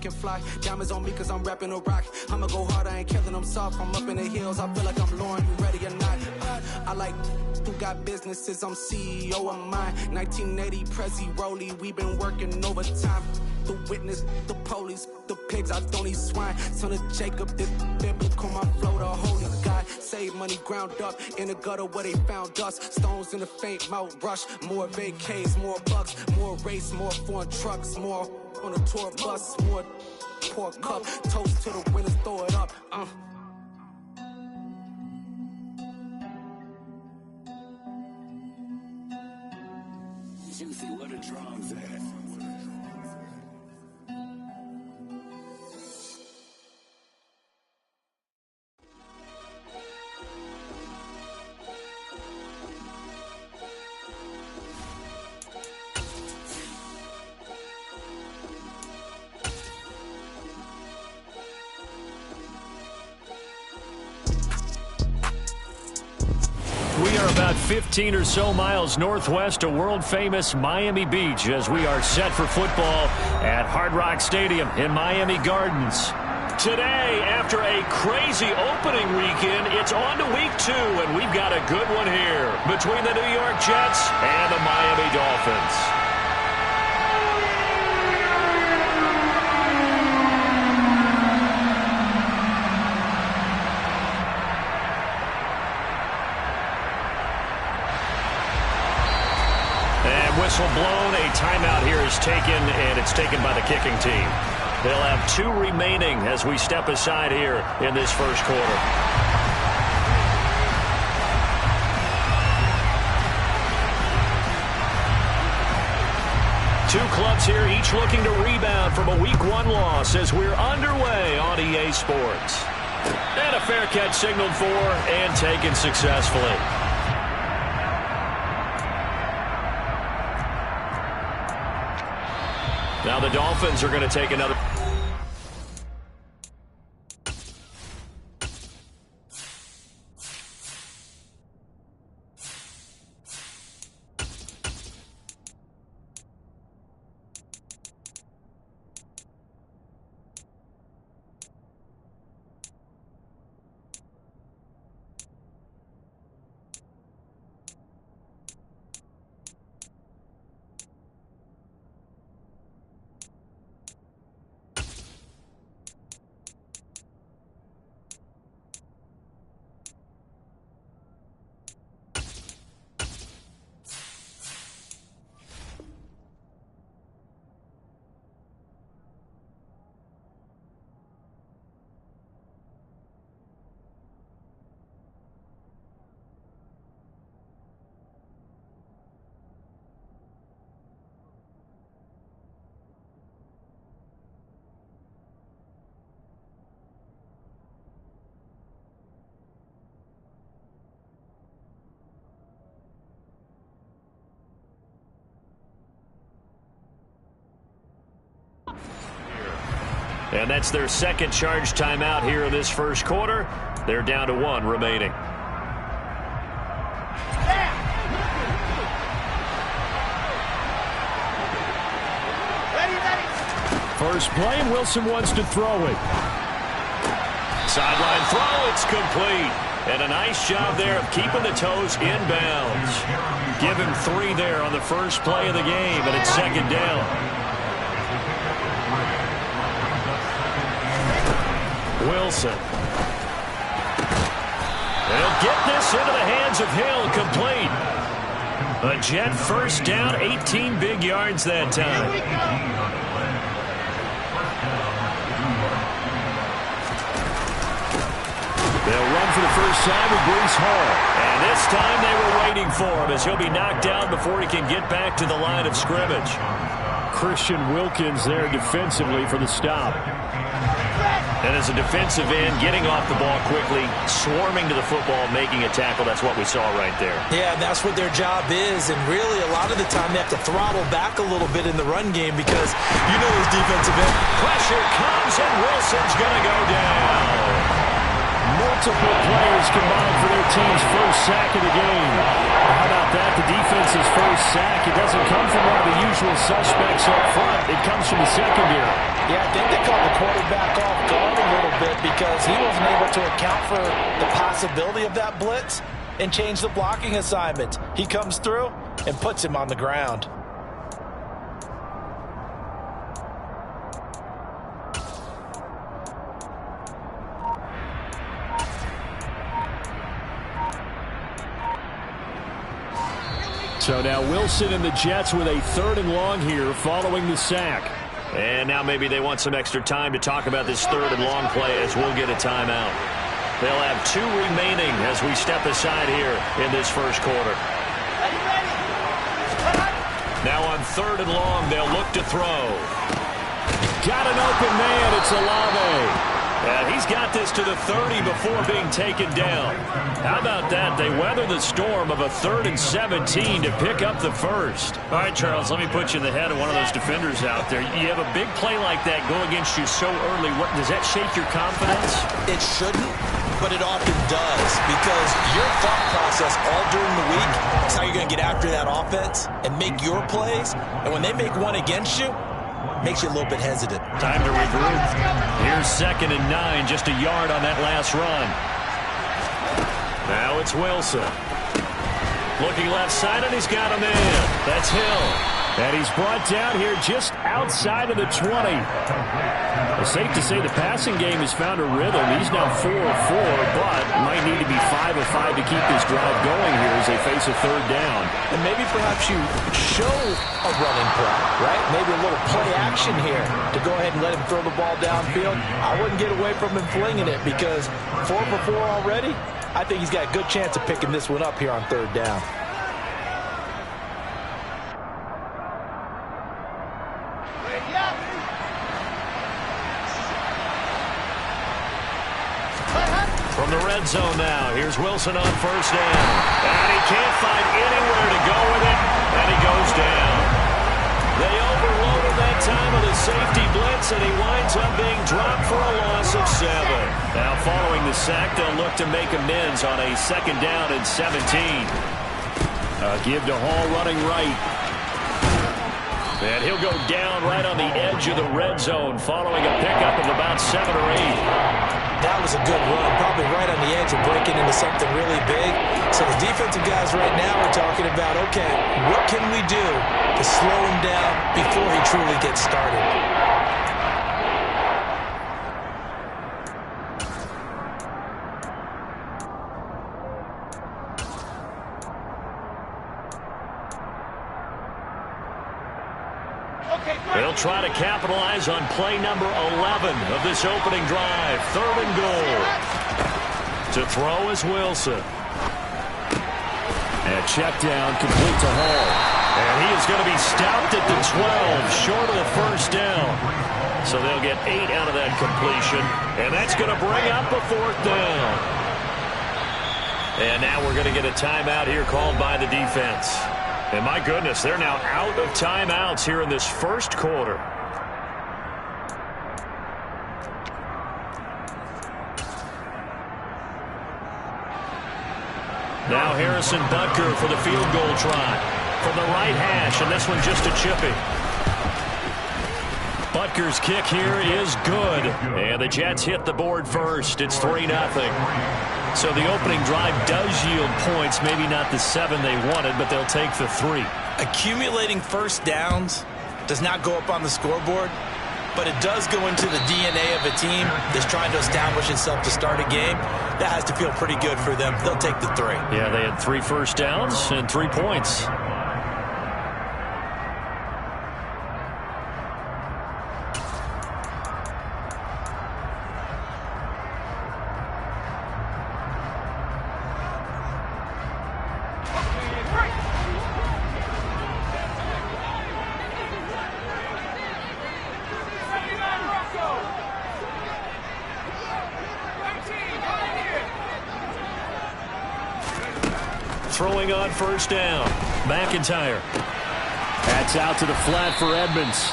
can fly. Diamonds on me cause I'm rapping a rock. I'ma go hard, I ain't killing them soft. I'm up in the hills, I feel like I'm Lauren, you ready or not? I like who got businesses, I'm CEO of mine. 1980 Prezi Rolly, we been working overtime. The witness, the police, the pigs, I don't eat swine. Son of Jacob, this biblical, my flow, the holy God. Save money ground up in the gutter where they found us. Stones in the faint mouth rush. More vacays, more bucks, more race, more foreign trucks, more on a tour bus, more pour cup. Toast to the winners, throw it up. Juicy, what a drums at. We are about 15 or so miles northwest of world-famous Miami Beach as we are set for football at Hard Rock Stadium in Miami Gardens. Today, after a crazy opening weekend, it's on to week 2, and we've got a good one here between the New York Jets and the Miami Dolphins. Whistle blown, a timeout here is taken, and it's taken by the kicking team. They'll have 2 remaining as we step aside here in this first quarter. Two clubs here, each looking to rebound from a Week 1 loss as we're underway on EA Sports. And a fair catch signaled for and taken successfully. Now the Dolphins are going to take another. And that's their second charge timeout here in this first quarter. They're down to 1 remaining. First play, and Wilson wants to throw it. Sideline throw, it's complete. And a nice job there of keeping the toes in bounds. Give him 3 there on the first play of the game, and it's second down. Wilson. They'll get this into the hands of Hill, complete. A Jet first down, 18 big yards that time. They'll run for the first time with Bruce Hall. And this time they were waiting for him as he'll be knocked down before he can get back to the line of scrimmage. Christian Wilkins there defensively for the stop. And as a defensive end, getting off the ball quickly, swarming to the football, making a tackle, that's what we saw right there. Yeah, that's what their job is, and really a lot of the time they have to throttle back a little bit in the run game because you know those defensive end. Pressure comes, and Wilson's going to go down. Multiple players combined for their team's first sack of the game. How about that? The defense's first sack. It doesn't come from one of the usual suspects up front. It comes from the secondary. Yeah, I think they caught the quarterback off guard a little bit because he wasn't able to account for the possibility of that blitz and change the blocking assignment. He comes through and puts him on the ground. So now Wilson and the Jets with a 3rd and long here following the sack. And now maybe they want some extra time to talk about this 3rd and long play as we'll get a timeout. They'll have 2 remaining as we step aside here in this first quarter. Now on 3rd and long, they'll look to throw. Got an open man. It's Olave. And he's got this to the 30 before being taken down. How about that? They weather the storm of a 3rd and 17 to pick up the first. All right, Charles, let me put you in the head of one of those defenders out there. You have a big play like that go against you so early. Does that shake your confidence? It shouldn't, but it often does because your thought process all during the week is how you're going to get after that offense and make your plays. And when they make one against you, makes you a little bit hesitant. Time to regroup. Here's 2nd and 9, just a yard on that last run. Now it's Wilson. Looking left side, and he's got him in. That's Hill. And he's brought down here just outside of the 20. It's safe to say the passing game has found a rhythm. He's now 4 of 4, but might need to be 5 of 5 to keep this drive going here as they face a 3rd down. And maybe perhaps you show a running play, right? Maybe a little play action here to go ahead and let him throw the ball downfield. I wouldn't get away from him flinging it because 4 for 4 already, I think he's got a good chance of picking this one up here on 3rd down. From the red zone now, here's Wilson on 1st down. And he can't find anywhere to go with it, and he goes down. They overloaded that time with a safety blitz, and he winds up being dropped for a loss of 7. Now following the sack, they'll look to make amends on a 2nd down and 17. Give to Hall running right. And he'll go down right on the edge of the red zone following a pickup of about 7 or 8. That was a good run, probably right on the edge of breaking into something really big. So the defensive guys right now are talking about, okay, what can we do to slow him down before he truly gets started? They'll try to capitalize on play number 11 of this opening drive. 3rd and goal. To throw is Wilson. And check down complete to Hall. And he is going to be stopped at the 12, short of the 1st down. So they'll get 8 out of that completion. And that's going to bring up a 4th down. And now we're going to get a timeout here called by the defense. And my goodness, they're now out of timeouts here in this first quarter. Now Harrison Butker for the field goal try. From the right hash, and this one just a chippy. Butker's kick here is good. And the Jets hit the board first. It's 3-0. So the opening drive does yield points, maybe not the 7 they wanted, but they'll take the 3. Accumulating first downs does not go up on the scoreboard, but it does go into the DNA of a team that's trying to establish itself to start a game. That has to feel pretty good for them. They'll take the 3. Yeah, they had 3 first downs and 3 points. Throwing on 1st down. McIntyre. That's out to the flat for Edmonds.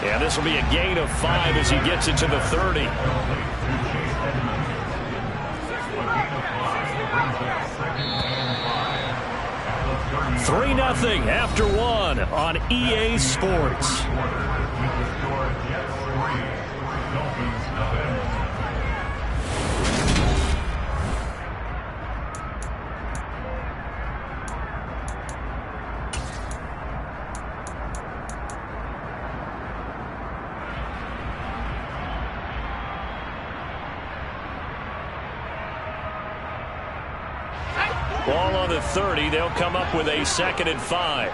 Yeah, this will be a gain of 5 as he gets it to the 30. 3-0 after one on EA Sports. Ball on the 30. They'll come up with a 2nd and 5.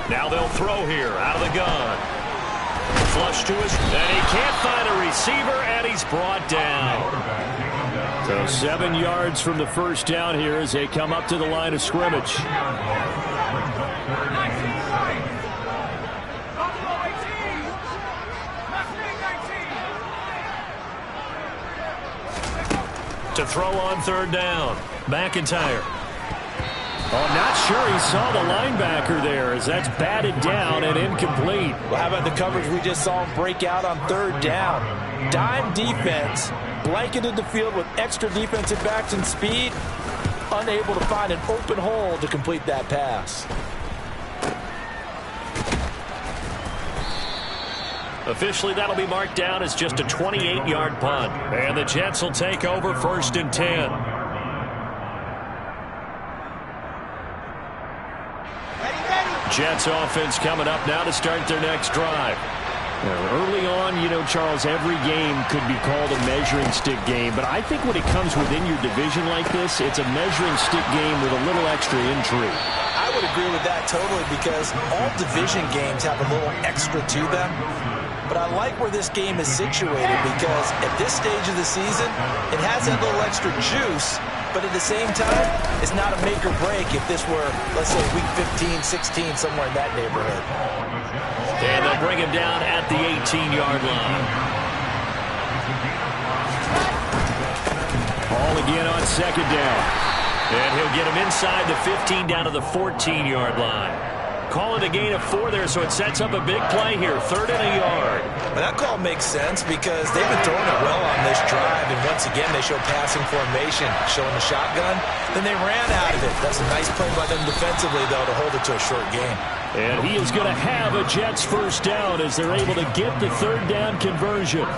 Now they'll throw here out of the gun. Flush to his, and he can't find a receiver, and he's brought down. So 7 yards from the first down here as they come up to the line of scrimmage. To throw on 3rd down. McIntyre. Oh, not sure he saw the linebacker there as that's batted down and incomplete. Well, how about the coverage we just saw him break out on 3rd down? Dime defense, blanketed the field with extra defensive backs and speed, unable to find an open hole to complete that pass. Officially, that'll be marked down as just a 28-yard punt. And the Jets will take over 1st and 10. Jets offense coming up now to start their next drive. Now, early on, you know, Charles, every game could be called a measuring stick game. But I think when it comes within your division like this, it's a measuring stick game with a little extra intrigue. I would agree with that totally because all division games have a little extra to them. But I like where this game is situated because at this stage of the season, it has that little extra juice, but at the same time, it's not a make or break if this were, let's say, week 15, 16, somewhere in that neighborhood. And they'll bring him down at the 18-yard line. Ball again on 2nd down. And he'll get him inside the 15 down to the 14-yard line. Call it a gain of 4 there, so it sets up a big play here. 3rd and a yard. Well, that call makes sense because they've been throwing it well on this drive, and once again they show passing formation, showing the shotgun. Then they ran out of it. That's a nice play by them defensively, though, to hold it to a short game. And he is going to have a Jets 1st down as they're able to get the 3rd down conversion.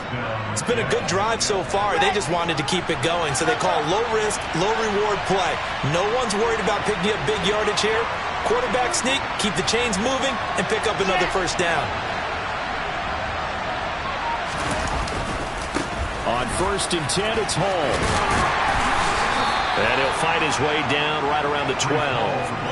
It's been a good drive so far. They just wanted to keep it going, so they call low-risk, low-reward play. No one's worried about picking up big yardage here. Quarterback sneak, keep the chains moving, and pick up another 1st down. On 1st and 10, it's Hall. And he'll fight his way down right around the 12.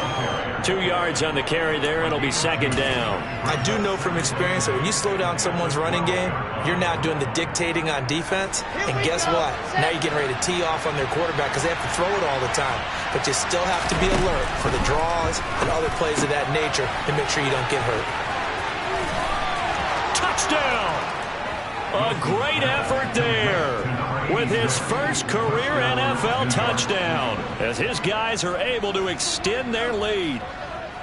2 yards on the carry there, and it'll be 2nd down. I do know from experience that when you slow down someone's running game, you're now doing the dictating on defense. And guess what? Now you're getting ready to tee off on their quarterback because they have to throw it all the time. But you still have to be alert for the draws and other plays of that nature to make sure you don't get hurt. Touchdown! A great effort there with his first career NFL touchdown as his guys are able to extend their lead.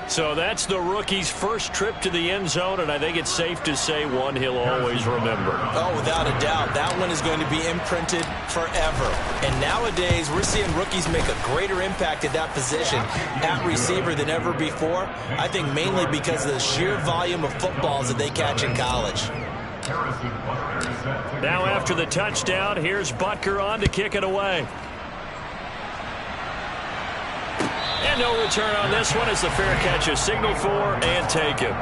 So that's the rookie's first trip to the end zone, and I think it's safe to say one he'll always remember. Oh, without a doubt. That one is going to be imprinted forever. And nowadays, we're seeing rookies make a greater impact at that position at receiver than ever before. I think mainly because of the sheer volume of footballs that they catch in college. Now after the touchdown, here's Butker on to kick it away. And no return on this one as the fair catch is signaled for and taken.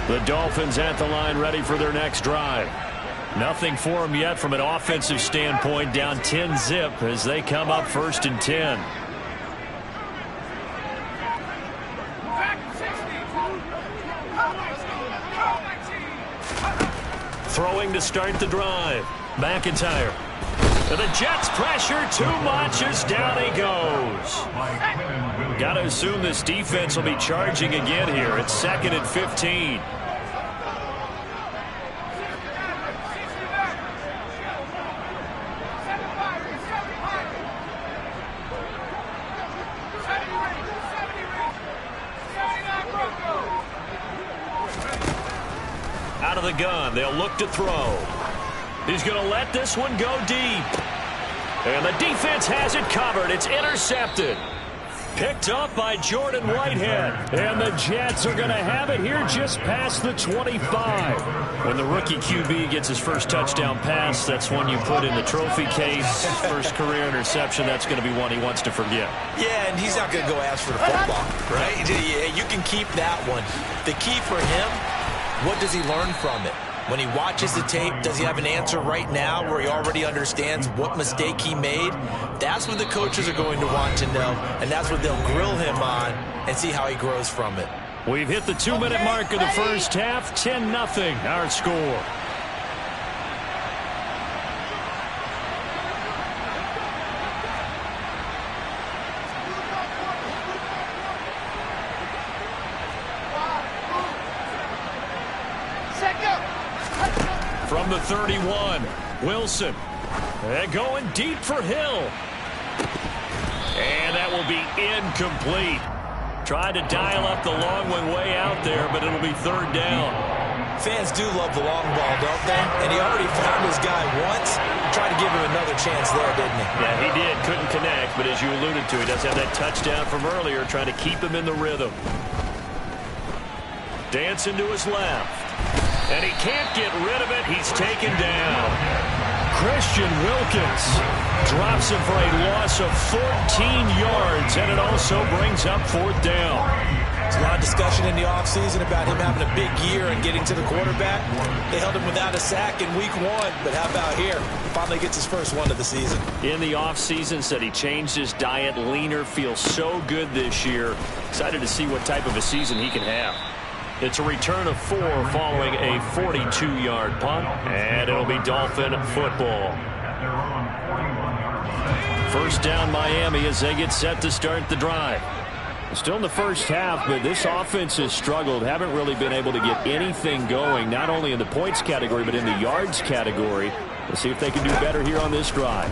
The Dolphins at the line ready for their next drive. Nothing for them yet from an offensive standpoint, down 10-zip as they come up 1st and 10. Throwing to start the drive. McIntyre. The Jets pressure too much as down he goes. Got to assume this defense will be charging again here. It's 2nd and 15. Out of the gun, they'll look to throw. He's going to let this one go deep. And the defense has it covered. It's intercepted. Picked up by Jordan Whitehead. And the Jets are going to have it here just past the 25. When the rookie QB gets his first touchdown pass, that's one you put in the trophy case. First career interception, that's going to be one he wants to forget. Yeah, and he's not going to go ask for the football, right? You can keep that one. The key for him, what does he learn from it? When he watches the tape, does he have an answer right now where he already understands what mistake he made? That's what the coaches are going to want to know, and that's what they'll grill him on and see how he grows from it. We've hit the 2-minute mark of the first half. 10-0 our score. From the 31, Wilson. And going deep for Hill. And that will be incomplete. Tried to dial up the long one way out there, but it'll be 3rd down. Fans do love the long ball, don't they? And he already found his guy once. Tried to give him another chance there, didn't he? Yeah, he did. Couldn't connect, but as you alluded to, he does have that touchdown from earlier, trying to keep him in the rhythm. Dancing to his left. And he can't get rid of it. He's taken down. Christian Wilkins drops him for a loss of 14 yards, and it also brings up 4th down. There's a lot of discussion in the offseason about him having a big year and getting to the quarterback. They held him without a sack in week 1, but how about here? Finally gets his first one of the season. In the offseason, said he changed his diet, leaner, feels so good this year. Excited to see what type of a season he can have. It's a return of 4 following a 42-yard punt, and it'll be Dolphin football. First down Miami as they get set to start the drive. Still in the first half, but this offense has struggled. Haven't really been able to get anything going, not only in the points category, but in the yards category. Let's see if they can do better here on this drive.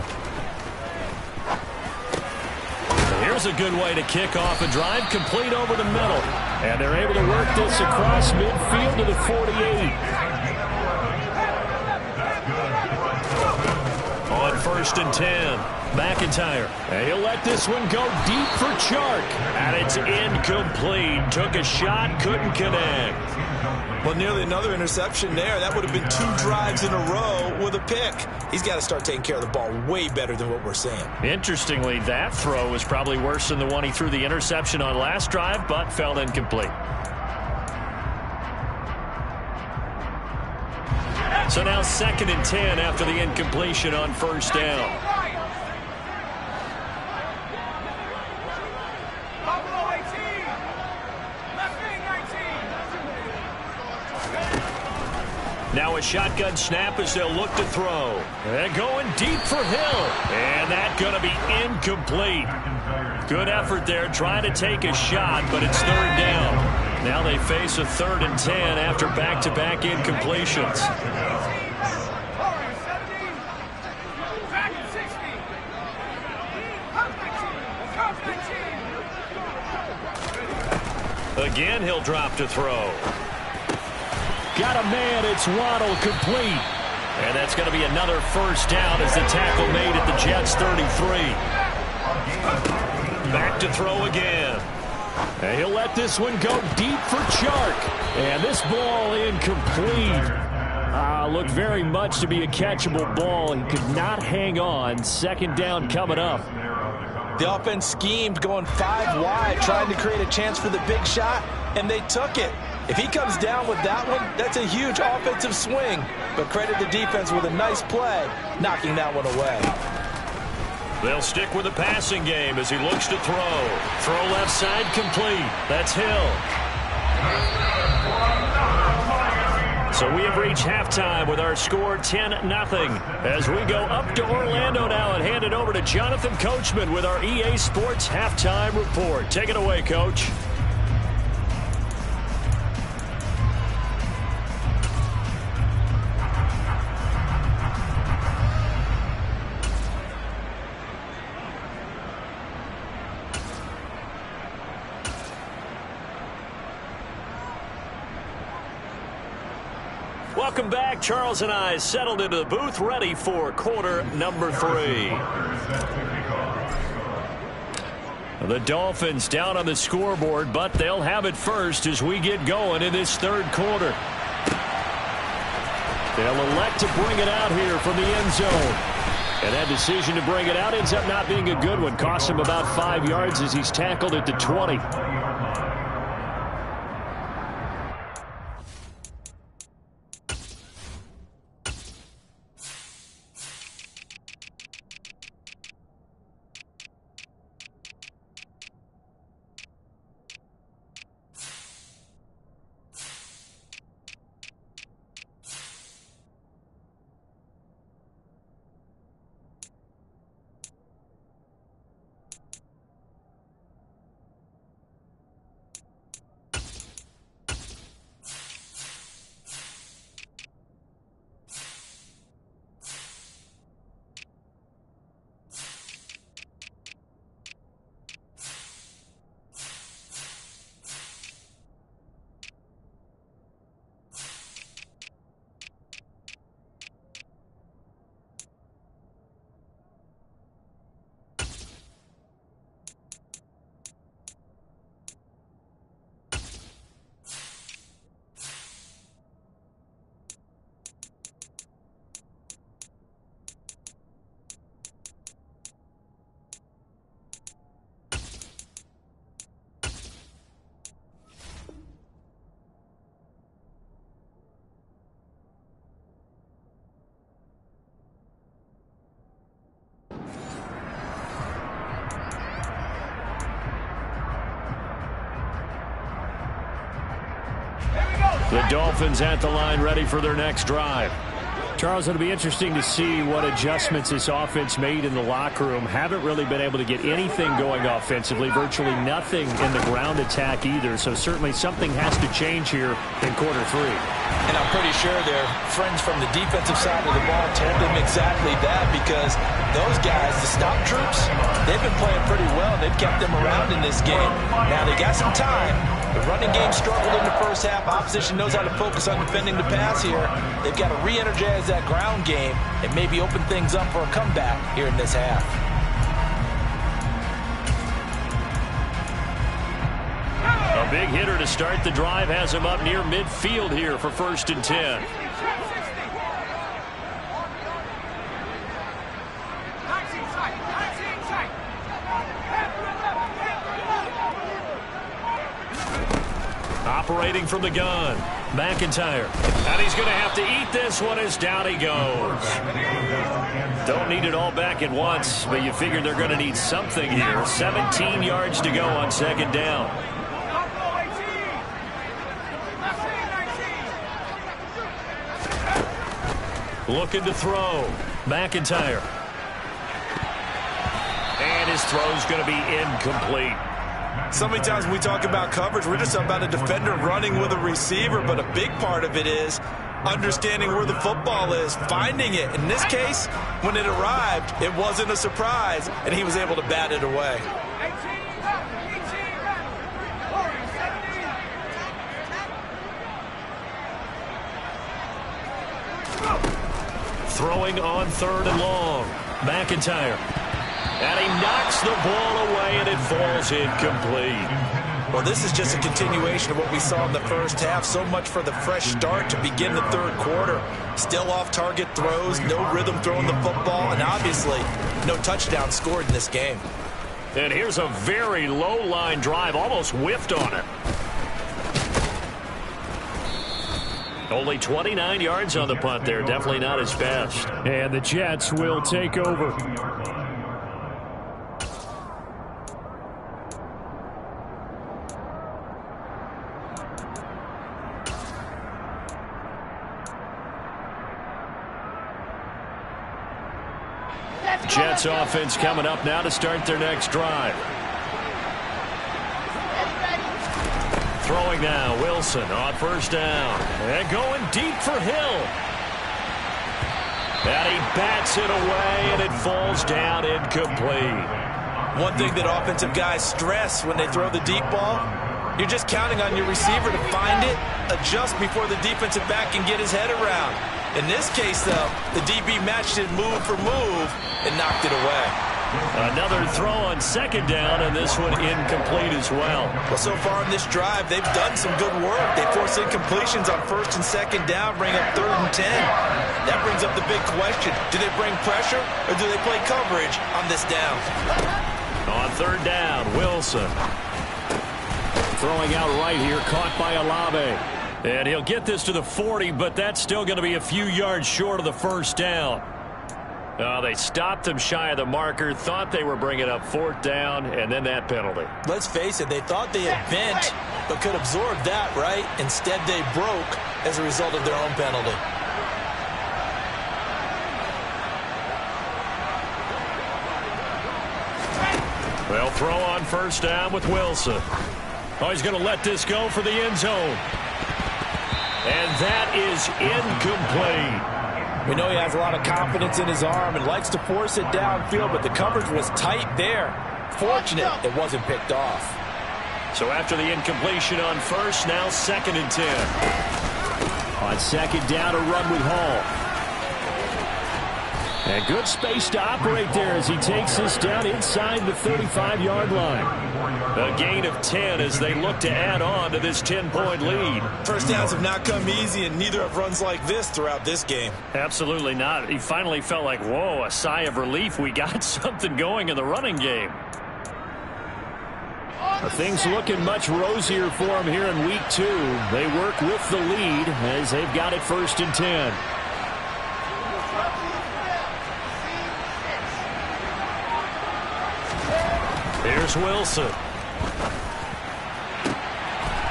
Here's a good way to kick off a drive, complete over the middle. And they're able to work this across midfield to the 48. On 1st and 10, McIntyre. And he'll let this one go deep for Chark. And it's incomplete. Took a shot, couldn't connect. Well, nearly another interception there. That would have been 2 drives in a row with a pick. He's got to start taking care of the ball way better than what we're seeing. Interestingly, that throw was probably worse than the one he threw the interception on last drive, but fell incomplete. So now 2nd and 10 after the incompletion on 1st down. Now a shotgun snap as they'll look to throw. And going deep for Hill. And that's going to be incomplete. Good effort there trying to take a shot, but it's 3rd down. Now they face a 3rd and 10 after back-to-back incompletions. Again, he'll drop to throw. Got a man, it's Waddle, complete. And that's going to be another 1st down as the tackle made at the Jets' 33. Back to throw again. And he'll let this one go deep for Chark. And this ball incomplete. Looked very much to be a catchable ball. He could not hang on. 2nd down coming up. The offense schemed going 5 wide, trying to create a chance for the big shot, and they took it. If he comes down with that one, that's a huge offensive swing. But credit the defense with a nice play, knocking that one away. They'll stick with the passing game as he looks to throw. Throw left side complete. That's Hill. So we have reached halftime with our score 10-0. As we go up to Orlando now and hand it over to Jonathan Coachman with our EA Sports Halftime Report. Take it away, Coach. Welcome back. Charles and I settled into the booth, ready for quarter number 3. The Dolphins down on the scoreboard, but they'll have it first as we get going in this third quarter. They'll elect to bring it out here from the end zone. And that decision to bring it out ends up not being a good one. Cost him about 5 yards as he's tackled at the 20. The Dolphins at the line, ready for their next drive. Charles, it'll be interesting to see what adjustments this offense made in the locker room. Haven't really been able to get anything going offensively, virtually nothing in the ground attack either. So certainly something has to change here in quarter 3. And I'm pretty sure their friends from the defensive side of the ball told them exactly that, because those guys, the stop troops, they've been playing pretty well. They've kept them around in this game. Now they got some time. The running game struggled in the first half. Opposition knows how to focus on defending the pass here. They've got to re-energize that ground game and maybe open things up for a comeback here in this half. A big hitter to start the drive has him up near midfield here for 1st and 10. Operating from the gun, McIntyre. And he's going to have to eat this one as down he goes. Don't need it all back at once, but you figure they're going to need something here. 17 yards to go on 2nd down. Looking to throw. McIntyre. And his throw's going to be incomplete. So many times when we talk about coverage, we're just about a defender running with a receiver, but a big part of it is understanding where the football is, finding it. In this case, when it arrived, it wasn't a surprise, and he was able to bat it away. Throwing on 3rd and long. McIntyre. And he knocks the ball away, and it falls incomplete. Well, this is just a continuation of what we saw in the first half. So much for the fresh start to begin the third quarter. Still off-target throws, no rhythm throwing the football, and obviously no touchdown scored in this game. And here's a very low-line drive, almost whiffed on it. Only 29 yards on the punt there. Definitely not his best. And the Jets will take over. Jets offense coming up now to start their next drive. Throwing now, Wilson on first down. And going deep for Hill. And he bats it away, and it falls down incomplete. One thing that offensive guys stress when they throw the deep ball, you're just counting on your receiver to find it, adjust before the defensive back can get his head around. In this case, though, the DB matched it move for move and knocked it away. Another throw on second down, and this one incomplete as well. Well, so far in this drive, they've done some good work. They force incompletions on first and second down, bring up 3rd and 10. That brings up the big question. Do they bring pressure, or do they play coverage on this down? On 3rd down, Wilson. Throwing out right here, caught by Olave. And he'll get this to the 40, but that's still going to be a few yards short of the first down. They stopped him shy of the marker, thought they were bringing up 4th down, and then that penalty. Let's face it, they thought they had bent, but could absorb that, right? Instead, they broke as a result of their own penalty. They'll throw on first down with Wilson. Oh, he's going to let this go for the end zone. And that is incomplete. We know he has a lot of confidence in his arm and likes to force it downfield, but the coverage was tight there. Fortunate it wasn't picked off. So after the incompletion on first, now 2nd and 10. On second down, a run with Hall. And good space to operate there as he takes this down inside the 35-yard line. A gain of 10 as they look to add on to this 10-point lead. First downs have not come easy, and neither have runs like this throughout this game. Absolutely not. He finally felt like, whoa, a sigh of relief. We got something going in the running game. Things looking much rosier for him here in week 2. They work with the lead as they've got it 1st and 10. Here's Wilson.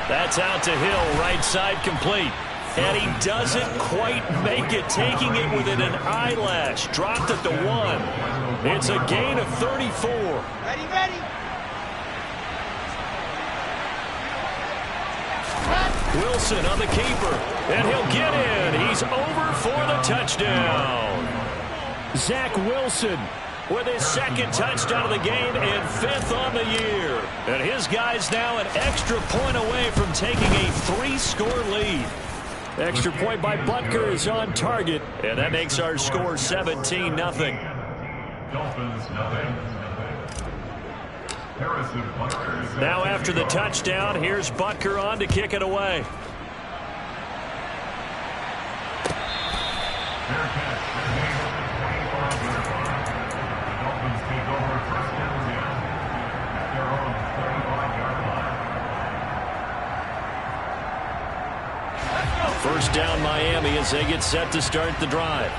That's out to Hill, right side complete. And he doesn't quite make it, taking it within an eyelash. Dropped it to 1. It's a gain of 34. Ready. Wilson on the keeper, and he'll get in. He's over for the touchdown. Zach Wilson with his 2nd touchdown of the game and 5th on the year. And his guy's now an extra point away from taking a 3-score lead. Extra point by Butker is on target, and that makes our score 17-0. Now after the touchdown, here's Butker on to kick it away. First down Miami as they get set to start the drive.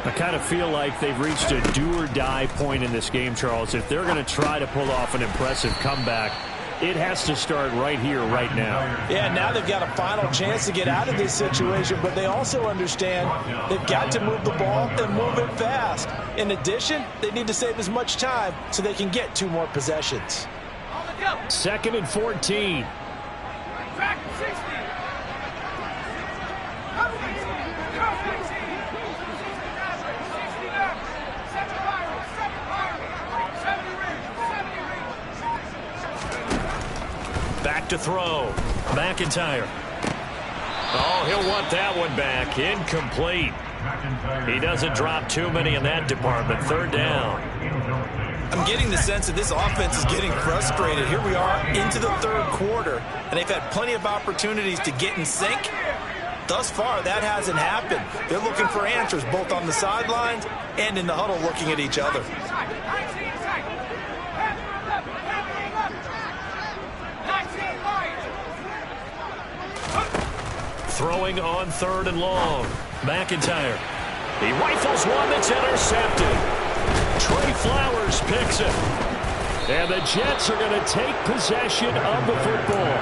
I kind of feel like they've reached a do-or-die point in this game, Charles. If they're going to try to pull off an impressive comeback, it has to start right here, right now. Yeah, now they've got a final chance to get out of this situation, but they also understand they've got to move the ball and move it fast. In addition, they need to save as much time so they can get 2 more possessions. 2nd and 14. Back to throw. McIntyre. Oh, he'll want that one back. Incomplete. He doesn't drop too many in that department. 3rd down. I'm getting the sense that this offense is getting frustrated. Here we are into the 3rd quarter, and they've had plenty of opportunities to get in sync. Thus far, that hasn't happened. They're looking for answers both on the sidelines and in the huddle looking at each other. Throwing on 3rd and long. McIntyre. He rifles one that's intercepted. Trey Flowers picks it. And the Jets are going to take possession of the football.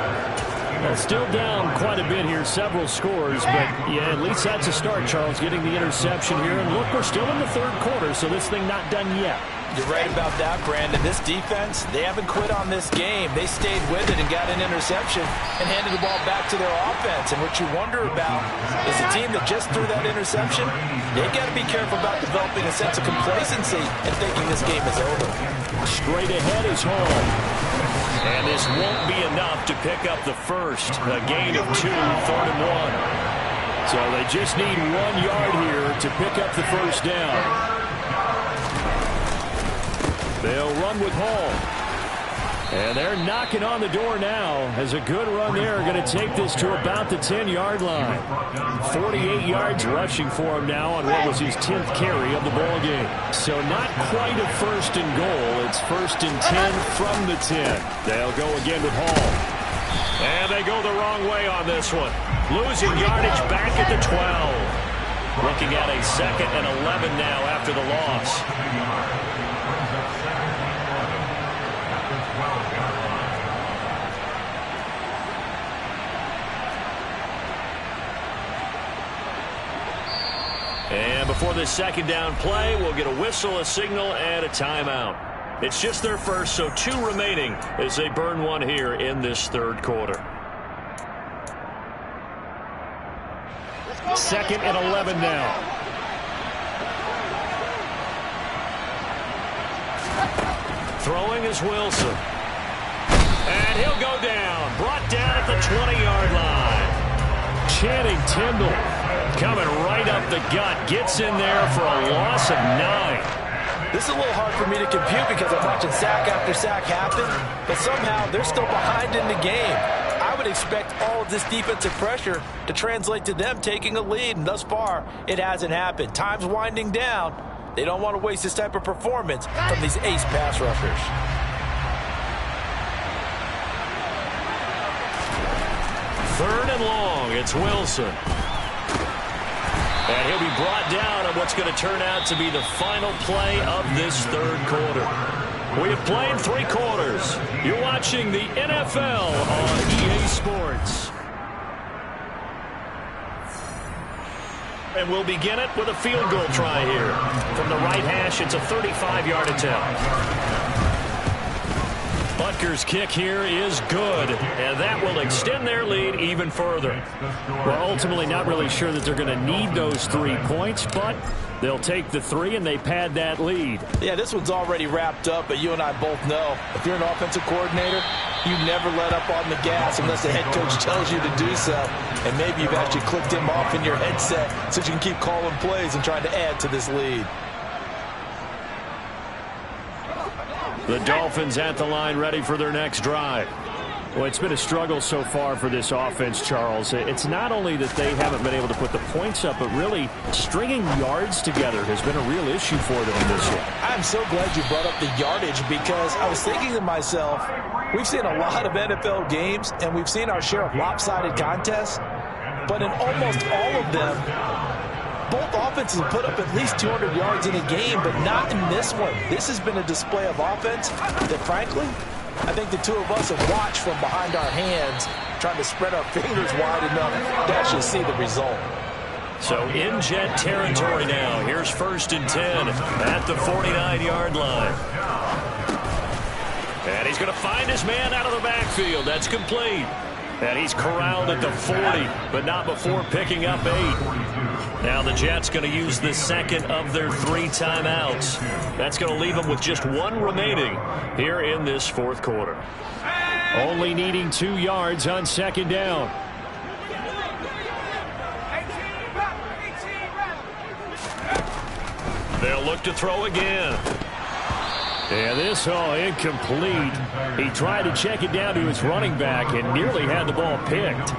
Well, still down quite a bit here, several scores, but yeah, at least that's a start, Charles, getting the interception here. And look, we're still in the third quarter, so this thing not done yet. You're right about that, Brandon. This defense, they haven't quit on this game. They stayed with it and got an interception and handed the ball back to their offense. And what you wonder about is a team that just threw that interception, they got to be careful about developing a sense of complacency and thinking this game is over. Straight ahead is Hall. And this won't be enough to pick up the first. A gain of 2, 3rd and 1. So they just need 1 yard here to pick up the first down. They'll run with Hall. And they're knocking on the door now as a good run there. Going to take this to about the 10-yard line. 48 yards rushing for him now on what was his 10th carry of the ball game. So not quite a 1st and goal. It's 1st and 10 from the 10. They'll go again with Hall. And they go the wrong way on this one. Losing yardage back at the 12. Looking at a 2nd and 11 now after the loss. And before this 2nd down play, we'll get a whistle, a signal, and a timeout. It's just their first, so 2 remaining as they burn 1 here in this 3rd quarter. 2nd and 11 now. Throwing is Wilson. And he'll go down. Brought down at the 20-yard line. Channing Tindall coming right up the gut. Gets in there for a loss of 9. This is a little hard for me to compute because I'm watching sack after sack happen, but somehow they're still behind in the game. I would expect all of this defensive pressure to translate to them taking a lead, and thus far, it hasn't happened. Time's winding down. They don't want to waste this type of performance from these ace pass rushers. 3rd and long. It's Wilson. And he'll be brought down on what's going to turn out to be the final play of this 3rd quarter. We have played 3 quarters. You're watching the NFL on EA Sports. And we'll begin it with a field goal try here. From the right hash, it's a 35-yard attempt. Butker's kick here is good, and that will extend their lead even further. We're ultimately not really sure that they're going to need those 3 points, but they'll take the 3 and they pad that lead. Yeah, this one's already wrapped up, but you and I both know if you're an offensive coordinator, you never let up on the gas unless the head coach tells you to do so. And maybe you've actually clicked him off in your headset so you can keep calling plays and trying to add to this lead. The Dolphins at the line ready for their next drive. Well, it's been a struggle so far for this offense, Charles. It's not only that they haven't been able to put the points up, but really stringing yards together has been a real issue for them this year. I'm so glad you brought up the yardage because I was thinking to myself, we've seen a lot of NFL games and we've seen our share of lopsided contests, but in almost all of them, both offenses have put up at least 200 yards in a game, but not in this one. This has been a display of offense that, frankly, I think the 2 of us have watched from behind our hands, trying to spread our fingers wide enough to actually see the result. So in Jet territory now. Here's 1st and 10 at the 49-yard line. And he's going to find his man out of the backfield. That's complete. And he's corralled at the 40, but not before picking up 8. Now the Jets going to use the 2nd of their 3 timeouts. That's going to leave them with just 1 remaining here in this 4th quarter. Only needing 2 yards on 2nd down. They'll look to throw again. And this all incomplete. He tried to check it down to his running back and nearly had the ball picked.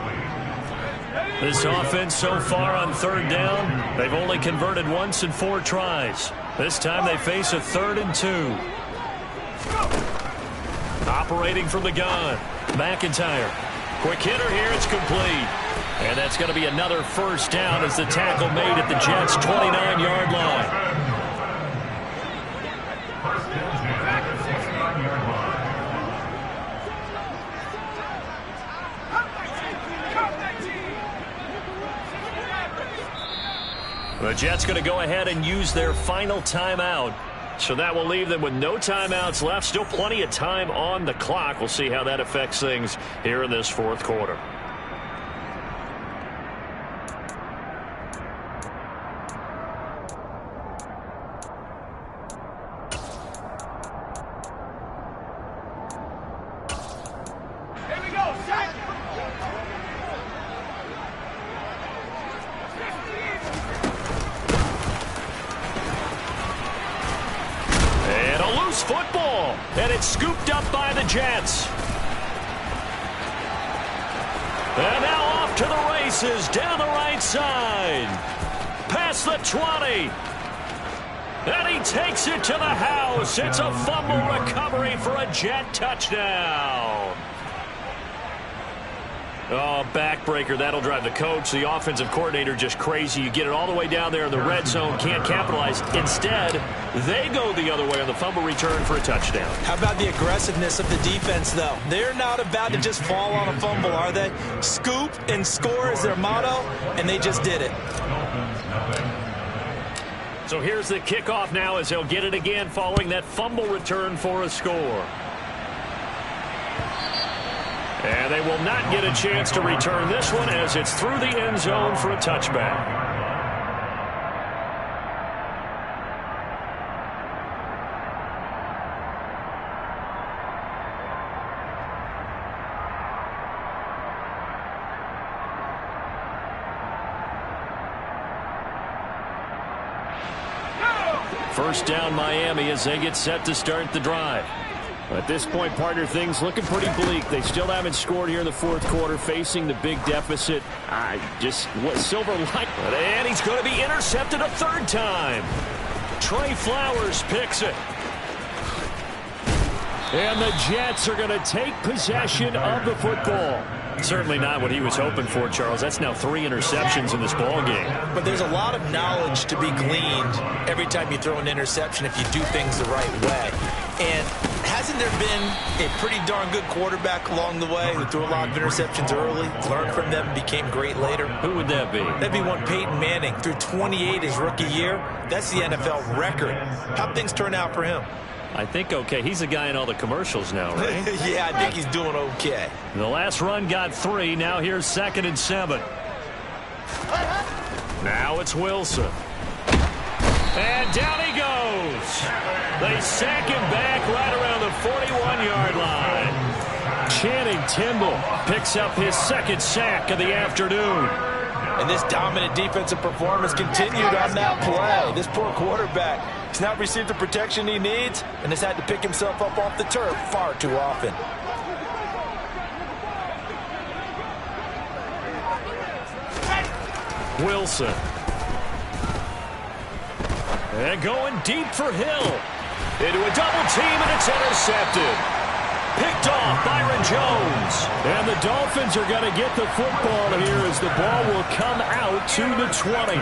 This offense so far on 3rd down, they've only converted once in 4 tries. This time they face a 3rd and 2. Operating from the gun, McIntyre. Quick hitter here, it's complete. And that's going to be another 1st down as the tackle made at the Jets' 29-yard line. The Jets going to go ahead and use their final timeout. So that will leave them with no timeouts left. Still plenty of time on the clock. We'll see how that affects things here in this fourth quarter. Football, and it's scooped up by the Jets. And now off to the races down the right side. Past the 20. And he takes it to the house. It's a fumble recovery for a Jet touchdown. Oh, backbreaker. That'll drive the coach, the offensive coordinator, just crazy. You get it all the way down there in the red zone, can't capitalize. Instead, they go the other way on the fumble return for a touchdown. How about the aggressiveness of the defense, though? They're not about to just fall on a fumble, are they? Scoop and score is their motto, and they just did it. So here's the kickoff now as they'll get it again following that fumble return for a score. And they will not get a chance to return this one as it's through the end zone for a touchback. First down Miami as they get set to start the drive. At this point, partner, things looking pretty bleak. They still haven't scored here in the fourth quarter, facing the big deficit. Silver light. And he's going to be intercepted a third time. Trey Flowers picks it. And the Jets are going to take possession of the football. Certainly not what he was hoping for, Charles. That's now 3 interceptions in this ball game. But there's a lot of knowledge to be gleaned every time you throw an interception if you do things the right way. And hasn't there been a pretty darn good quarterback along the way who threw a lot of interceptions early, learned from them, and became great later? Who would that be? That'd be one Peyton Manning. Threw 28 his rookie year. That's the NFL record. How'd things turn out for him? I think okay. He's the guy in all the commercials now, right? Yeah, I think he's doing okay. The last run got 3. Now here's 2nd and 7. Now it's Wilson. And down he goes. They sack him back right around the 41-yard line. Channing Tindall picks up his 2nd sack of the afternoon. And this dominant defensive performance continued on that play. This poor quarterback has not received the protection he needs and has had to pick himself up off the turf far too often. Wilson. And going deep for Hill. Into a double team, and it's intercepted. Picked off Byron Jones. And the Dolphins are going to get the football here as the ball will come out to the 20.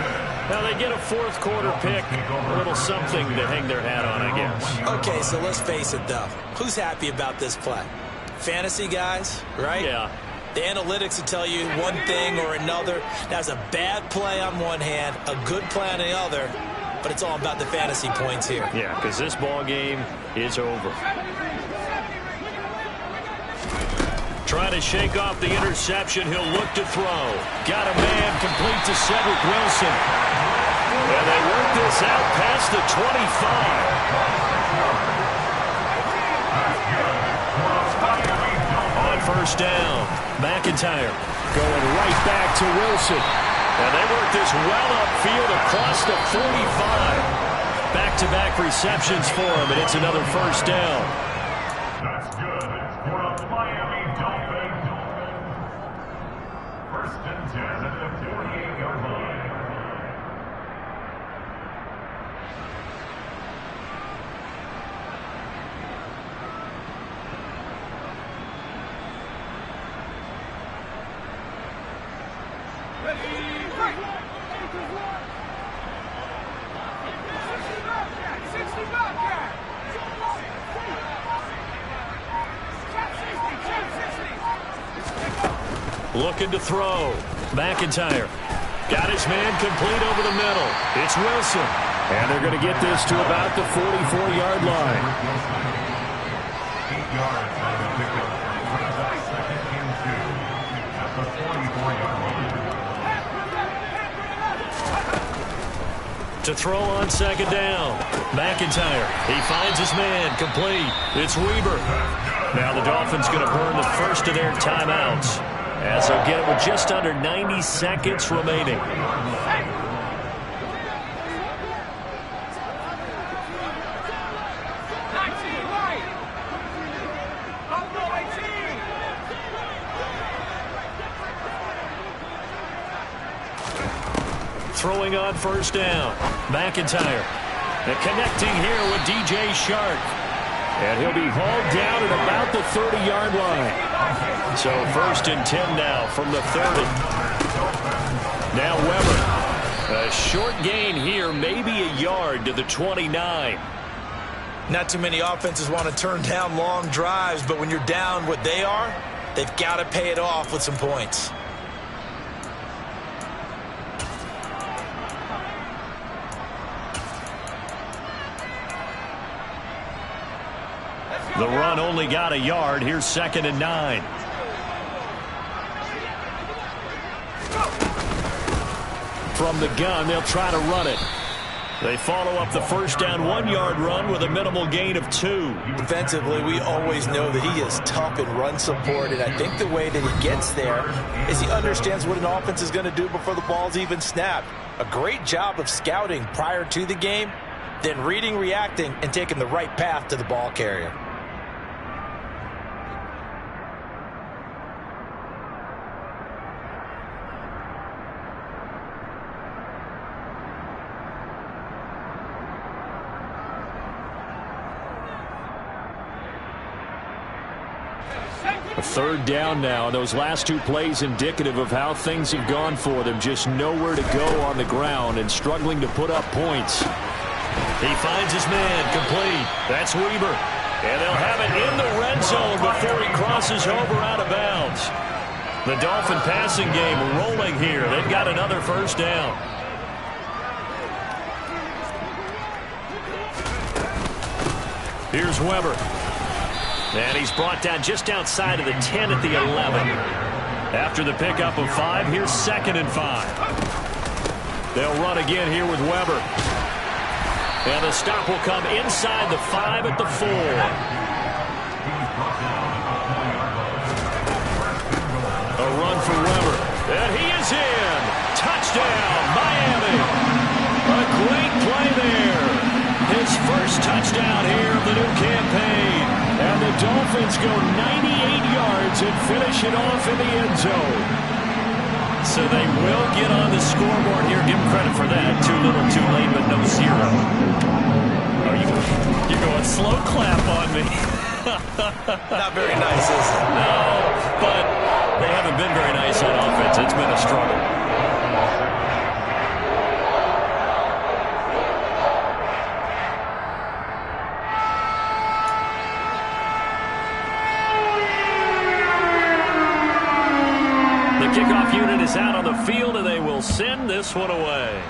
Now they get a fourth quarter pick. A little something to hang their hat on, I guess. Okay, so let's face it, though. Who's happy about this play? Fantasy guys, right? Yeah. The analytics will tell you one thing or another. That's a bad play on one hand, a good play on the other. But it's all about the fantasy points here. Yeah, because this ball game is over. Trying to shake off the interception. He'll look to throw. Got a man complete to Cedric Wilson. And they work this out past the 25. On first down, McIntyre going right back to Wilson. And they work this well upfield across the 45. Back-to-back receptions for him, and it's another first down. That's good for the Miami Dolphins. 1st and 10 at the 48-yard line. Looking to throw. McIntyre. Got his man complete over the middle. It's Wilson. And they're going to get this to about the 44-yard line. 8 yards out of the pickup. Second and 2 at the 44-yard line. To throw on second down. McIntyre. He finds his man complete. It's Weber. Now the Dolphins going to burn the first of their timeouts, as they'll get it with just under 90 seconds remaining. Throwing on first down. McIntyre. And connecting here with DJ Shark. And he'll be hauled down at about the 30-yard line. So first and 10 now from the 30. Now Weber. A short gain here, maybe a yard to the 29. Not too many offenses want to turn down long drives, but when you're down what they are, they've got to pay it off with some points. The run only got a yard. Here's second and 9. From the gun, they'll try to run it. They follow up the first down 1-yard run with a minimal gain of 2. Defensively, we always know that he is tough in run support, and I think the way that he gets there is he understands what an offense is going to do before the ball's even snapped. A great job of scouting prior to the game, then reading, reacting, and taking the right path to the ball carrier. A third down now. Those last 2 plays indicative of how things have gone for them. Just nowhere to go on the ground and struggling to put up points. He finds his man complete. That's Weber. And they'll have it in the red zone before he crosses over out of bounds. The Dolphin passing game rolling here. They've got another first down. Here's Weber. And he's brought down just outside of the 10 at the 11. After the pickup of 5, here's second and 5. They'll run again here with Weber. And the stop will come inside the 5 at the 4. A run for Weber. And he is in. Touchdown, Miami. A great play there. His first touchdown here of the new campaign. And the Dolphins go 98 yards and finish it off in the end zone. So they will get on the scoreboard here. Give them credit for that. Too little, too late, but no 0. Oh, you're going slow clap on me. Not very nice, is it? No, but they haven't been very nice on offense. It's been a struggle. The kickoff unit is out on the field, and they will send this one away.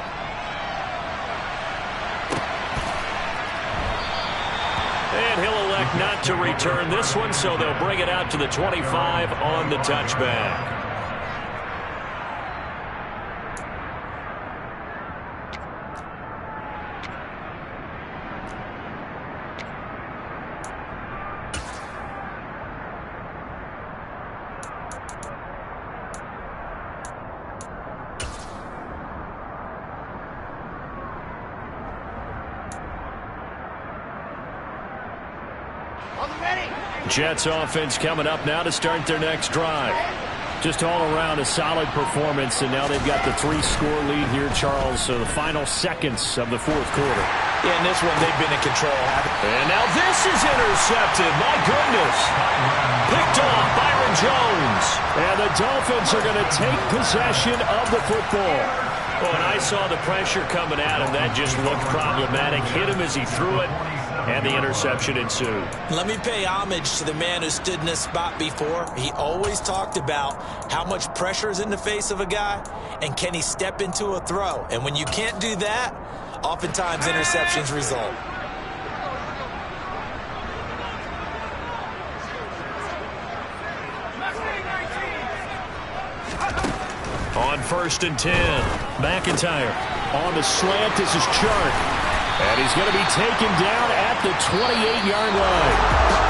And he'll elect not to return this one, so they'll bring it out to the 25 on the touchback. Jets offense coming up now to start their next drive. Just all around a solid performance, and now they've got the 3-score lead here, Charles. So the final seconds of the 4th quarter. Yeah, in this one, they've been in control. And now this is intercepted. My goodness. Picked off Byron Jones. And the Dolphins are going to take possession of the football. Oh, and I saw the pressure coming at him. That just looked problematic. Hit him as he threw it. and the interception ensued. Let me pay homage to the man who stood in this spot before. He always talked about how much pressure is in the face of a guy, and can he step into a throw. And when you can't do that, oftentimes interceptions result. On 1st and 10, McIntyre on the slant. This is Chark. And he's going to be taken down at the 28-yard line.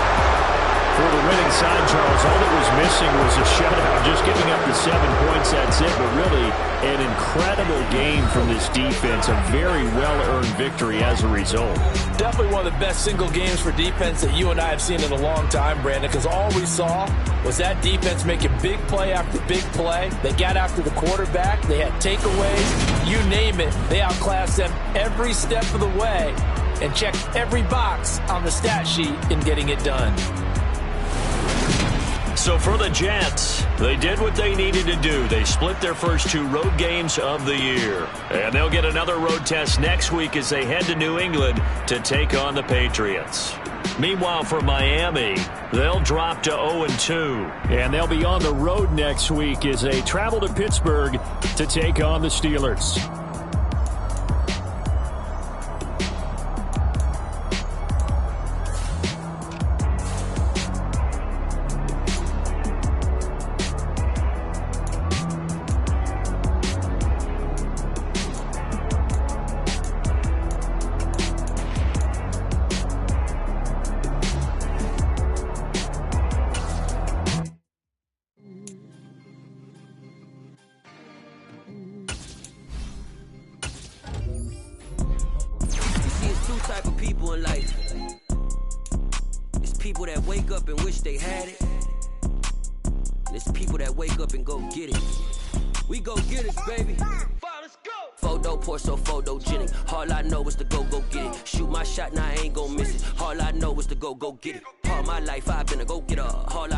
For the winning side, Charles, all that was missing was a shutout. Just giving up the 7 points, that's it. But really, an incredible game from this defense. A very well-earned victory as a result. Definitely one of the best single games for defense that you and I have seen in a long time, Brandon, because all we saw was that defense making big play after big play. They got after the quarterback. They had takeaways. You name it. They outclassed them every step of the way and checked every box on the stat sheet in getting it done. So for the Jets, they did what they needed to do. They split their first 2 road games of the year. And they'll get another road test next week as they head to New England to take on the Patriots. Meanwhile, for Miami, they'll drop to 0-2. And they'll be on the road next week as they travel to Pittsburgh to take on the Steelers. Type of people in life. It's people that wake up and wish they had it. And it's people that wake up and go get it. We go get it, baby. Let's go. Photo pour so photogenic. All I know is to go get it. Shoot my shot, now I ain't gon' miss it. All I know is to go get it. All my life I've been a go getter. All I